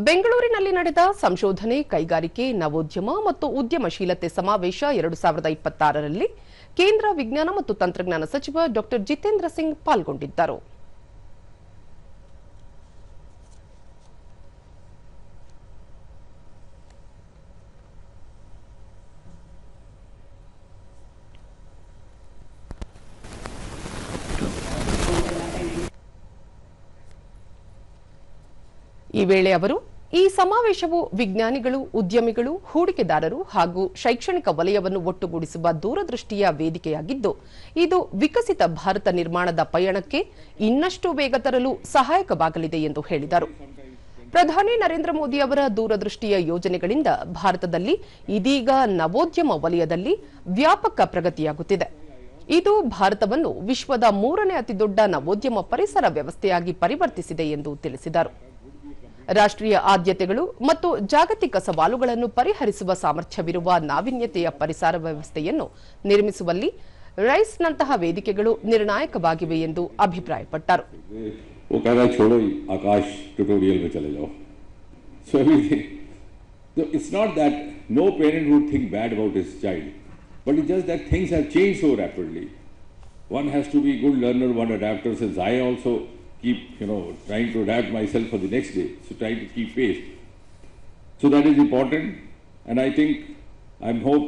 ಬೆಂಗಳೂರಿನಲ್ಲಿ ನಡೆದ ಸಂಶೋಧನೆ, ಕೈಗಾರಿಕೆ, ನವೋದ್ಯಮ ಮತ್ತು ಉದ್ಯಮಶೀಲತೆ ಸಮಾವೇಶ 2026ರಲ್ಲಿ ಕೇಂದ್ರ ವಿಜ್ಞಾನ ಮತ್ತು ತಂತ್ರಜ್ಞಾನ ಸಚಿವ ಡಾ ಜಿತೇಂದ್ರ ಸಿಂಗ್ ಪಾಲ್ಗೊಂಡಿದ್ದರು. ಈ ವೇಳೆ ಅವರು ಈ ಸಮಾವೇಶವು ವಿಜ್ಞಾನಿಗಳು, ಉದ್ಯಮಿಗಳು, ಹೂಡಿಕೆದಾರರು ಹಾಗೂ ಶೈಕ್ಷಣಿಕ ವಲಯವನ್ನು ಒಟ್ಟುಗೂಡಿಸುವ ದೂರದೃಷ್ಟಿಯ ವೇದಿಕೆಯಾಗಿದ್ದು, ಇದು ವಿಕಸಿತ ಭಾರತ ನಿರ್ಮಾಣದ ಪಯಣಕ್ಕೆ ಇನ್ನಷ್ಟು ವೇಗ ತರಲು ಸಹಾಯಕವಾಗಲಿದೆ ಎಂದು ಹೇಳಿದರು. ಪ್ರಧಾನಿ ನರೇಂದ್ರ ಮೋದಿ ಅವರ ದೂರದೃಷ್ಟಿಯ ಯೋಜನೆಗಳಿಂದ ಭಾರತದಲ್ಲಿ ಇದೀಗ ನವೋದ್ಯಮ ವಲಯದಲ್ಲಿ ವ್ಯಾಪಕ ಪ್ರಗತಿಯಾಗುತ್ತಿದೆ. ಇದು ಭಾರತವನ್ನು ವಿಶ್ವದ 3ನೇ ಅತಿದೊಡ್ಡ ನವೋದ್ಯಮ ಪರಿಸರ ವ್ಯವಸ್ಥೆಯಾಗಿ ಪರಿವರ್ತಿಸಿದೆ ಎಂದು ತಿಳಿಸಿದರು. ರಾಷ್ಟ್ರೀಯ ಆದ್ಯತೆಗಳು ಮತ್ತು ಜಾಗತಿಕ ಸವಾಲುಗಳನ್ನು ಪರಿಹರಿಸುವ ಸಾಮರ್ಥ್ಯವಿರುವ ನಾವೀನ್ಯತೆಯ ಪರಿಸರ ವ್ಯವಸ್ಥೆಯನ್ನು ನಿರ್ಮಿಸುವಲ್ಲಿ ರೈಸ್ನಂತಹ ವೇದಿಕೆಗಳು ನಿರ್ಣಾಯಕವಾಗಿವೆ ಎಂದು ಅಭಿಪ್ರಾಯಪಟ್ಟರು. It's not that no parent would think bad about his child, but it's just that things have changed so rapidly. One has to be a good learner, one adapter, since I also keep, trying to adapt myself for the next day, so trying to keep pace. So that is important, and I think, I hope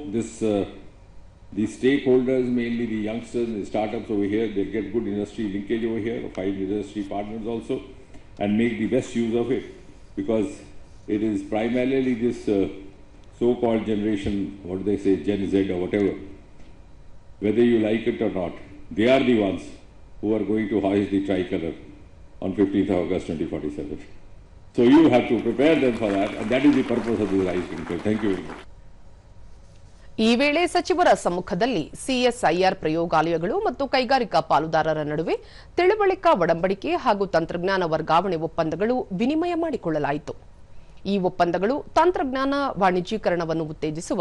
the stakeholders, mainly the youngsters and the startups over here, they'll get good industry linkage over here, 5 industry partners also, and make the best use of it, because it is primarily this so-called generation, what do they say, Gen Z or whatever, whether you like it or not, they are the ones who are going to hoist the tricolor on 15th August 2047. So you have to prepare them for that, and that is the purpose of this RISE Limited. Thank you very much. ಈ ವೇಳೆ ಸಚಿವರ ಸಮ್ಮುಖದಲ್ಲಿ CSIR ಪ್ರಯೋಗಾಲಯಗಳು ಮತ್ತು ಕೈಗಾರಿಕಾ ಪಾಲುದಾರರ ನಡುವೆ ತಿಳುವಳಿಕಾ ಒಡಂಬಡಿಕೆ ಹಾಗೂ ತಂತ್ರಜ್ಞಾನ ವರ್ಗಾವಣೆ ಒಪ್ಪಂದಗಳು ವಿನಿಮಯ ಮಾಡಿಕೊಳ್ಳಲಾಯಿತು. ಈ ಒಪ್ಪಂದಗಳು ತಂತ್ರಜ್ಞಾನ ವಾಣಿಜ್ಯೀಕರಣವನ್ನು ಉತ್ತೇಜಿಸುವ,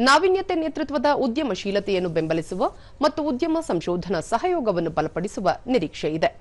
ನಾವೀನ್ಯತೆ ನೇತೃತ್ವದ ಉದ್ಯಮಶೀಲತೆಯನ್ನು ಬೆಂಬಲಿಸುವ ಮತ್ತು ಉದ್ಯಮ ಸಂಶೋಧನಾ ಸಹಯೋಗವನ್ನು ಬಲಪಡಿಸುವ ನಿರೀಕ್ಷೆಯಿದೆ.